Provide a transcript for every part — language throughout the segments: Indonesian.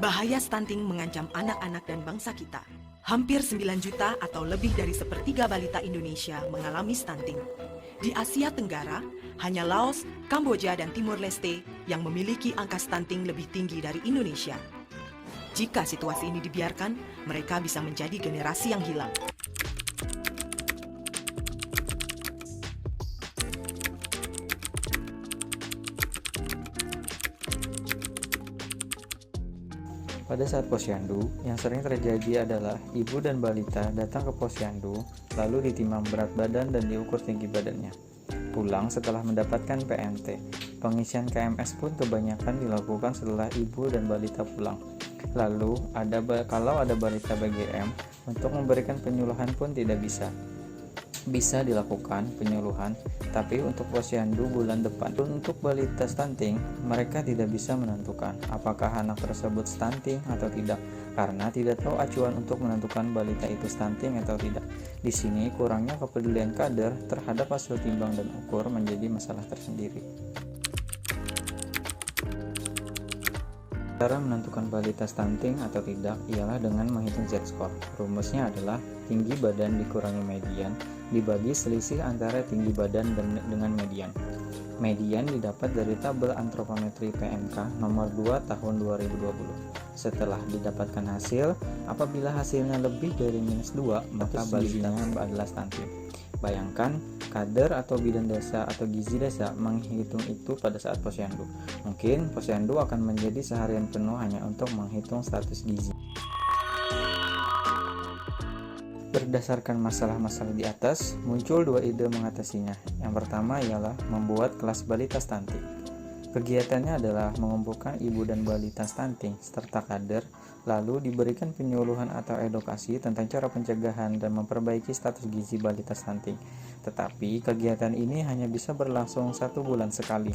Bahaya stunting mengancam anak-anak dan bangsa kita. Hampir 9 juta atau lebih dari sepertiga balita Indonesia mengalami stunting. Di Asia Tenggara, hanya Laos, Kamboja, dan Timor Leste yang memiliki angka stunting lebih tinggi dari Indonesia. Jika situasi ini dibiarkan, mereka bisa menjadi generasi yang hilang. Pada saat posyandu, yang sering terjadi adalah ibu dan balita datang ke posyandu, lalu ditimbang berat badan dan diukur tinggi badannya. Pulang setelah mendapatkan PMT, pengisian KMS pun kebanyakan dilakukan setelah ibu dan balita pulang. Lalu, kalau ada balita BGM, untuk memberikan penyuluhan pun tidak bisa. Bisa dilakukan penyuluhan, tapi untuk posyandu bulan depan. Untuk balita stunting, mereka tidak bisa menentukan apakah anak tersebut stunting atau tidak, karena tidak tahu acuan untuk menentukan balita itu stunting atau tidak. Di sini kurangnya kepedulian kader terhadap hasil timbang dan ukur menjadi masalah tersendiri. Cara menentukan balita stunting atau tidak ialah dengan menghitung Z-score. Rumusnya adalah tinggi badan dikurangi median dibagi selisih antara tinggi badan dengan median. Median didapat dari tabel antropometri PMK nomor 2 tahun 2020. Setelah didapatkan hasil, apabila hasilnya lebih dari -2, maka balitanya adalah stunting. Bayangkan, kader atau bidan desa atau gizi desa menghitung itu pada saat posyandu. Mungkin posyandu akan menjadi seharian penuh hanya untuk menghitung status gizi. Berdasarkan masalah-masalah di atas, muncul dua ide mengatasinya. Yang pertama ialah membuat kelas balita stunting. Kegiatannya adalah mengumpulkan ibu dan balita stunting serta kader, lalu diberikan penyuluhan atau edukasi tentang cara pencegahan dan memperbaiki status gizi balita stunting. Tetapi kegiatan ini hanya bisa berlangsung 1 bulan sekali.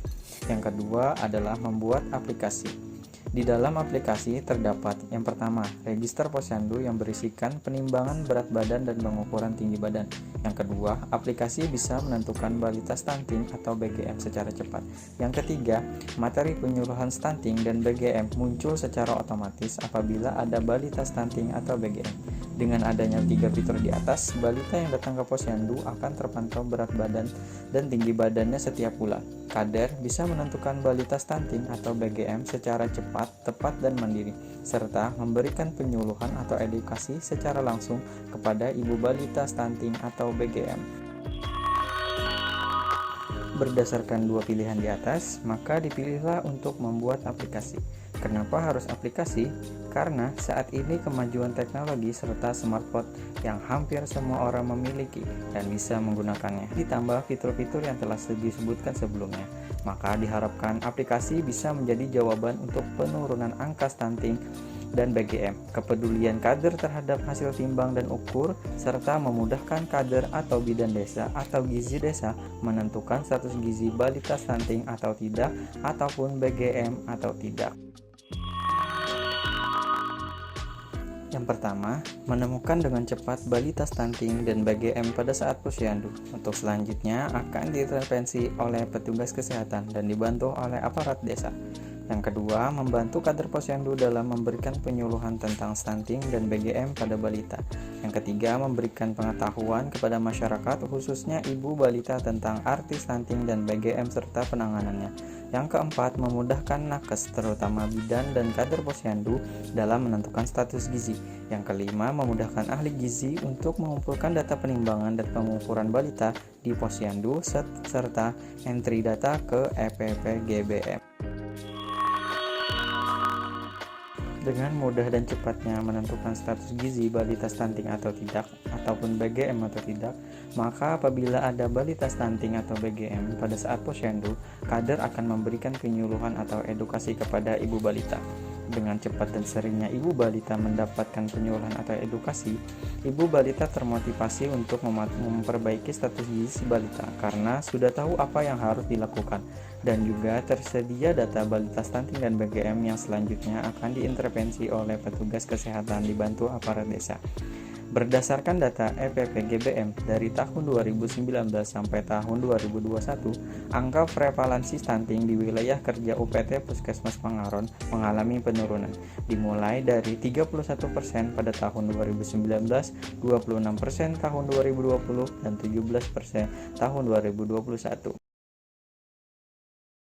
Yang kedua adalah membuat aplikasi. Di dalam aplikasi terdapat yang pertama, register posyandu yang berisikan penimbangan berat badan dan pengukuran tinggi badan. Yang kedua, aplikasi bisa menentukan balita stunting atau BGM secara cepat. Yang ketiga, materi penyuluhan stunting dan BGM muncul secara otomatis apabila ada balita stunting atau BGM. Dengan adanya 3 fitur di atas, balita yang datang ke posyandu akan terpantau berat badan dan tinggi badannya setiap bulan. Kader bisa menentukan balita stunting atau BGM secara cepat, tepat, dan mandiri, serta memberikan penyuluhan atau edukasi secara langsung kepada ibu balita stunting atau BGM. Berdasarkan dua pilihan di atas, maka dipilihlah untuk membuat aplikasi. Kenapa harus aplikasi? Karena saat ini kemajuan teknologi serta smartphone yang hampir semua orang memiliki dan bisa menggunakannya, ditambah fitur-fitur yang telah disebutkan sebelumnya, maka diharapkan aplikasi bisa menjadi jawaban untuk penurunan angka stunting dan BGM, kepedulian kader terhadap hasil timbang dan ukur, serta memudahkan kader atau bidan desa atau gizi desa menentukan status gizi balita stunting atau tidak, ataupun BGM atau tidak. Yang pertama, menemukan dengan cepat balita stunting dan BGM pada saat posyandu. Untuk selanjutnya akan diintervensi oleh petugas kesehatan dan dibantu oleh aparat desa. Yang kedua, membantu kader posyandu dalam memberikan penyuluhan tentang stunting dan BGM pada balita. Yang ketiga, memberikan pengetahuan kepada masyarakat khususnya ibu balita tentang arti stunting dan BGM serta penanganannya. Yang keempat, memudahkan nakes terutama bidan dan kader posyandu dalam menentukan status gizi. Yang kelima, memudahkan ahli gizi untuk mengumpulkan data penimbangan dan pengukuran balita di posyandu serta entry data ke EPPGBM. Dengan mudah dan cepatnya menentukan status gizi balita stunting atau tidak, ataupun BGM atau tidak, maka apabila ada balita stunting atau BGM pada saat posyandu, kader akan memberikan penyuluhan atau edukasi kepada ibu balita. Dengan cepat dan seringnya ibu balita mendapatkan penyuluhan atau edukasi, ibu balita termotivasi untuk memperbaiki status gizi balita karena sudah tahu apa yang harus dilakukan, dan juga tersedia data balita stunting dan BGM yang selanjutnya akan diintervensi oleh petugas kesehatan dibantu aparat desa. Berdasarkan data EPPGBM dari tahun 2019 sampai tahun 2021, angka prevalensi stunting di wilayah kerja UPT Puskesmas Pangaron mengalami penurunan, dimulai dari 31% pada tahun 2019, 26% tahun 2020, dan 17% tahun 2021.